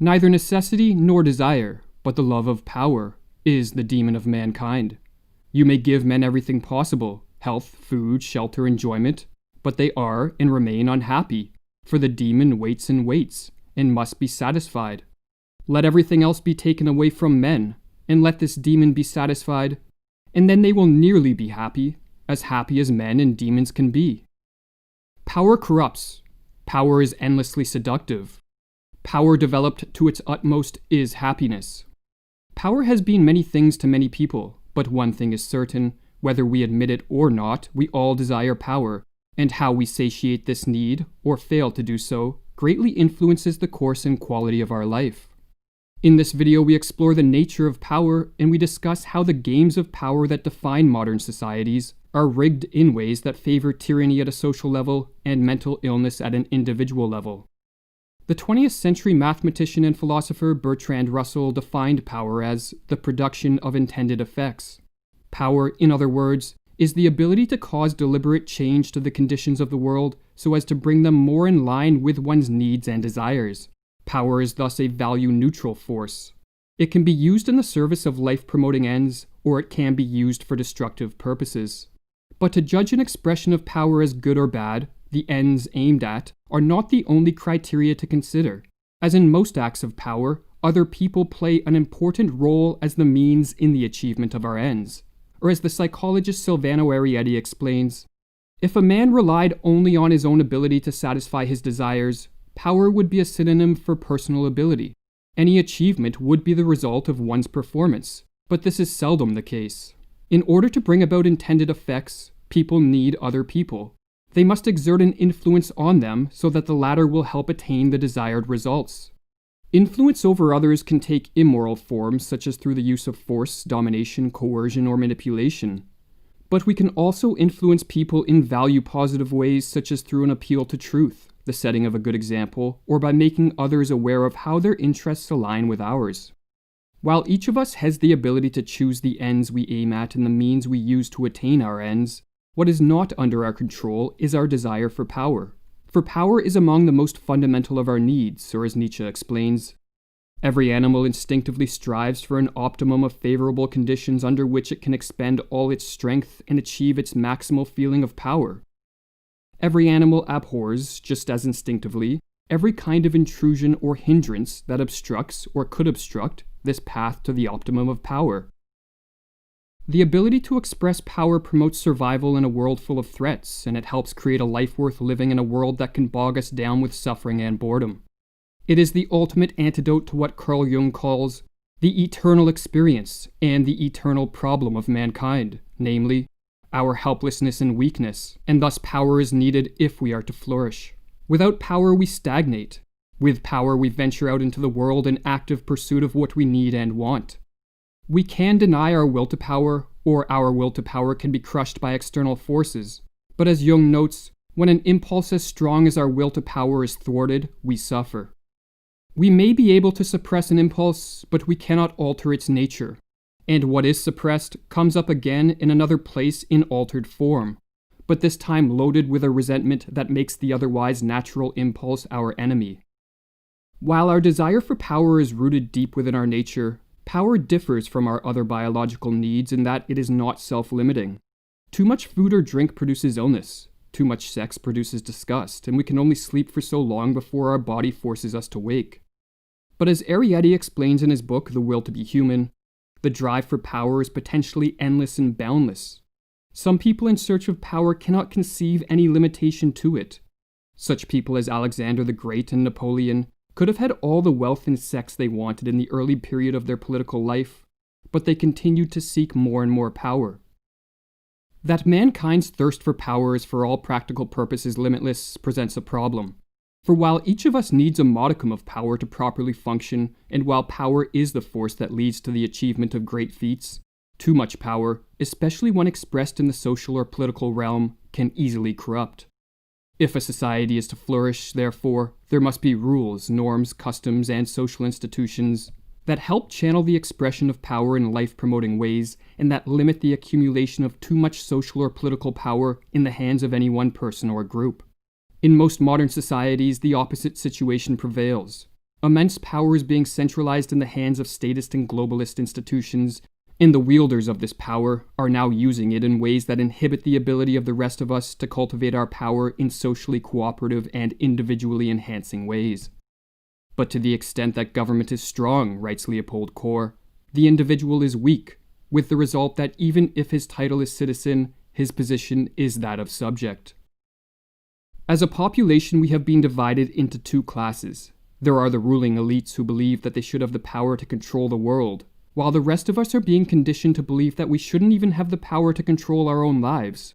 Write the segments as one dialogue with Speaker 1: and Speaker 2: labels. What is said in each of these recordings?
Speaker 1: Neither necessity nor desire, but the love of power, is the demon of mankind. You may give men everything possible, health, food, shelter, enjoyment, but they are and remain unhappy, for the demon waits and must be satisfied. Let everything else be taken away from men, and let this demon be satisfied, and then they will nearly be happy as men and demons can be. Power corrupts. Power is endlessly seductive. Power developed to its utmost is happiness. Power has been many things to many people, but one thing is certain, whether we admit it or not, we all desire power, and how we satiate this need, or fail to do so, greatly influences the course and quality of our life. In this video, we explore the nature of power, and we discuss how the games of power that define modern societies are rigged in ways that favor tyranny at a social level and mental illness at an individual level. The 20th century mathematician and philosopher Bertrand Russell defined power as the production of intended effects. Power, in other words, is the ability to cause deliberate change to the conditions of the world so as to bring them more in line with one's needs and desires. Power is thus a value-neutral force. It can be used in the service of life-promoting ends, or it can be used for destructive purposes. But to judge an expression of power as good or bad, the ends aimed at are not the only criteria to consider. As in most acts of power, other people play an important role as the means in the achievement of our ends. Or as the psychologist Silvano Arietti explains, if a man relied only on his own ability to satisfy his desires, power would be a synonym for personal ability. Any achievement would be the result of one's performance, but this is seldom the case. In order to bring about intended effects, people need other people. They must exert an influence on them so that the latter will help attain the desired results. Influence over others can take immoral forms, such as through the use of force, domination, coercion, or manipulation. But we can also influence people in value-positive ways, such as through an appeal to truth, the setting of a good example, or by making others aware of how their interests align with ours. While each of us has the ability to choose the ends we aim at and the means we use to attain our ends, what is not under our control is our desire for power. For power is among the most fundamental of our needs, or as Nietzsche explains, every animal instinctively strives for an optimum of favorable conditions under which it can expend all its strength and achieve its maximal feeling of power. Every animal abhors, just as instinctively, every kind of intrusion or hindrance that obstructs or could obstruct this path to the optimum of power. The ability to express power promotes survival in a world full of threats, and it helps create a life worth living in a world that can bog us down with suffering and boredom. It is the ultimate antidote to what Carl Jung calls the eternal experience and the eternal problem of mankind, namely, our helplessness and weakness, and thus power is needed if we are to flourish. Without power, we stagnate. With power, we venture out into the world in active pursuit of what we need and want. We can deny our will to power, or our will to power can be crushed by external forces. But as Jung notes, when an impulse as strong as our will to power is thwarted, we suffer. We may be able to suppress an impulse, but we cannot alter its nature. And what is suppressed comes up again in another place in altered form, but this time loaded with a resentment that makes the otherwise natural impulse our enemy. While our desire for power is rooted deep within our nature, power differs from our other biological needs in that it is not self-limiting. Too much food or drink produces illness, too much sex produces disgust, and we can only sleep for so long before our body forces us to wake. But as Arietti explains in his book The Will to be Human, the drive for power is potentially endless and boundless. Some people in search of power cannot conceive any limitation to it. Such people as Alexander the Great and Napoleon could have had all the wealth and sex they wanted in the early period of their political life, but they continued to seek more and more power. That mankind's thirst for power is for all practical purposes limitless presents a problem. For while each of us needs a modicum of power to properly function, and while power is the force that leads to the achievement of great feats, too much power, especially when expressed in the social or political realm, can easily corrupt. If a society is to flourish, therefore, there must be rules, norms, customs, and social institutions that help channel the expression of power in life-promoting ways and that limit the accumulation of too much social or political power in the hands of any one person or group. In most modern societies, the opposite situation prevails. Immense power is being centralized in the hands of statist and globalist institutions, and the wielders of this power are now using it in ways that inhibit the ability of the rest of us to cultivate our power in socially cooperative and individually enhancing ways. But to the extent that government is strong, writes Leopold Kohr, the individual is weak, with the result that even if his title is citizen, his position is that of subject. As a population, we have been divided into two classes. There are the ruling elites who believe that they should have the power to control the world, while the rest of us are being conditioned to believe that we shouldn't even have the power to control our own lives.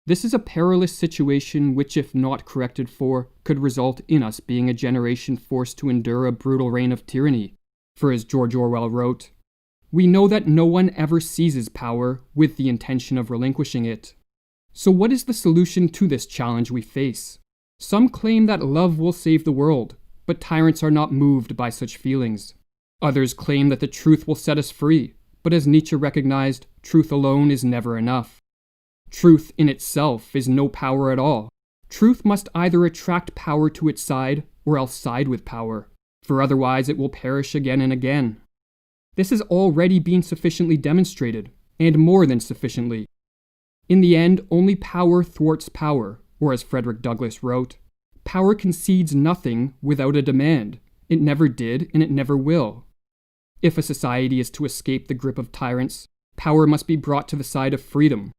Speaker 1: This is a perilous situation which, if not corrected for, could result in us being a generation forced to endure a brutal reign of tyranny. For as George Orwell wrote, "We know that no one ever seizes power with the intention of relinquishing it." So what is the solution to this challenge we face? Some claim that love will save the world, but tyrants are not moved by such feelings. Others claim that the truth will set us free, but as Nietzsche recognized, truth alone is never enough. Truth in itself is no power at all. Truth must either attract power to its side or else side with power, for otherwise it will perish again and again. This has already been sufficiently demonstrated, and more than sufficiently. In the end, only power thwarts power, or as Frederick Douglass wrote, "Power concedes nothing without a demand. It never did, and it never will." If a society is to escape the grip of tyrants, power must be brought to the side of freedom.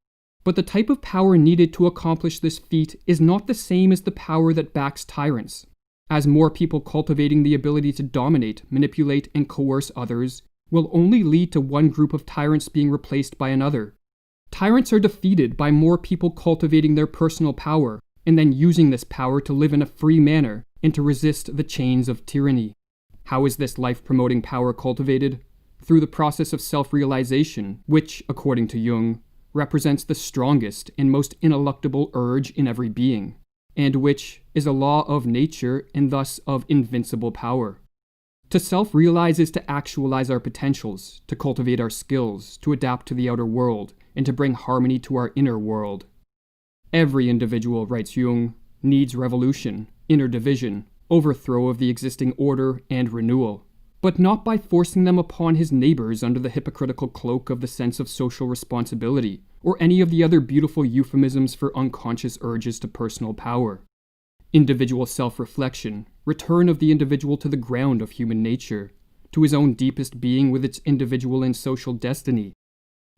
Speaker 1: But the type of power needed to accomplish this feat is not the same as the power that backs tyrants. As more people cultivating the ability to dominate, manipulate, and coerce others will only lead to one group of tyrants being replaced by another. Tyrants are defeated by more people cultivating their personal power, and then using this power to live in a free manner and to resist the chains of tyranny. How is this life-promoting power cultivated? Through the process of self-realization, which, according to Jung, represents the strongest and most ineluctable urge in every being, and which is a law of nature and thus of invincible power. To self-realize is to actualize our potentials, to cultivate our skills, to adapt to the outer world, and to bring harmony to our inner world. Every individual, writes Jung, needs revolution, inner division, overthrow of the existing order, and renewal, but not by forcing them upon his neighbors under the hypocritical cloak of the sense of social responsibility, or any of the other beautiful euphemisms for unconscious urges to personal power. Individual self-reflection, return of the individual to the ground of human nature, to his own deepest being with its individual and social destiny.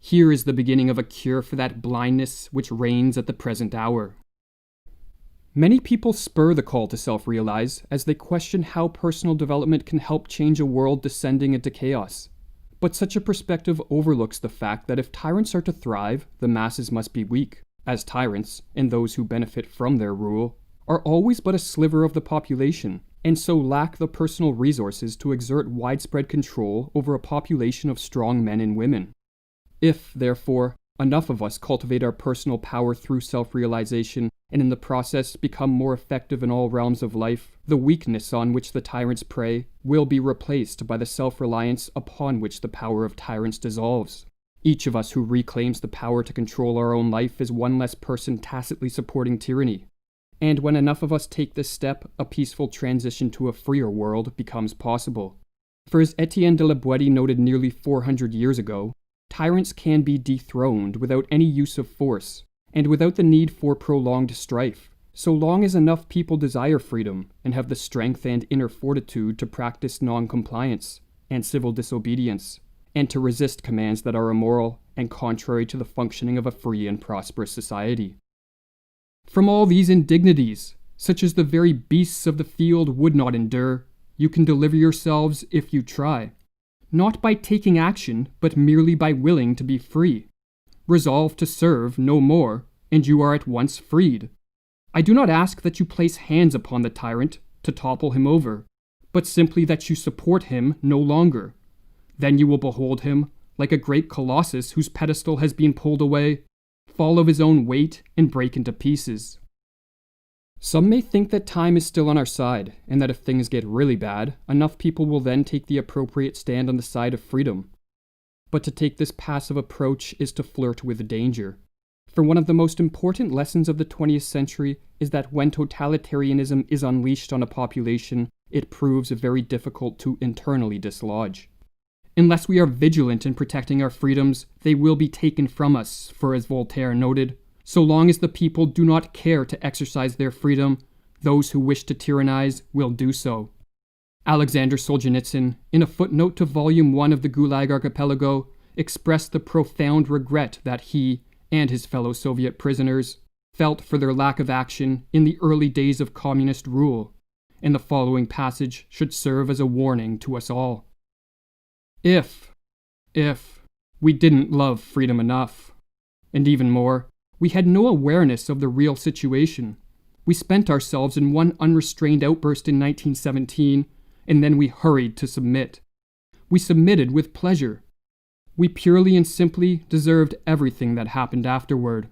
Speaker 1: Here is the beginning of a cure for that blindness which reigns at the present hour. Many people spur the call to self-realize as they question how personal development can help change a world descending into chaos. But such a perspective overlooks the fact that if tyrants are to thrive, the masses must be weak, as tyrants, and those who benefit from their rule, are always but a sliver of the population, and so lack the personal resources to exert widespread control over a population of strong men and women. If, therefore, enough of us cultivate our personal power through self-realization, and in the process become more effective in all realms of life, the weakness on which the tyrants prey will be replaced by the self-reliance upon which the power of tyrants dissolves. Each of us who reclaims the power to control our own life is one less person tacitly supporting tyranny. And when enough of us take this step, a peaceful transition to a freer world becomes possible. For as Etienne de la Boétie noted nearly 400 years ago, tyrants can be dethroned without any use of force, and without the need for prolonged strife, so long as enough people desire freedom and have the strength and inner fortitude to practice non-compliance and civil disobedience, and to resist commands that are immoral and contrary to the functioning of a free and prosperous society. From all these indignities, such as the very beasts of the field would not endure, you can deliver yourselves if you try. Not by taking action, but merely by willing to be free. Resolve to serve no more, and you are at once freed. I do not ask that you place hands upon the tyrant to topple him over, but simply that you support him no longer. Then you will behold him, like a great colossus whose pedestal has been pulled away, fall of his own weight and break into pieces. Some may think that time is still on our side, and that if things get really bad, enough people will then take the appropriate stand on the side of freedom. But to take this passive approach is to flirt with danger. For one of the most important lessons of the 20th century is that when totalitarianism is unleashed on a population, it proves very difficult to internally dislodge. Unless we are vigilant in protecting our freedoms, they will be taken from us, for as Voltaire noted, so long as the people do not care to exercise their freedom, those who wish to tyrannize will do so. Alexander Solzhenitsyn, in a footnote to Volume 1 of the Gulag Archipelago, expressed the profound regret that he and his fellow Soviet prisoners felt for their lack of action in the early days of communist rule, and the following passage should serve as a warning to us all. If we didn't love freedom enough, and even more, we had no awareness of the real situation. We spent ourselves in one unrestrained outburst in 1917, and then we hurried to submit. We submitted with pleasure. We purely and simply deserved everything that happened afterward.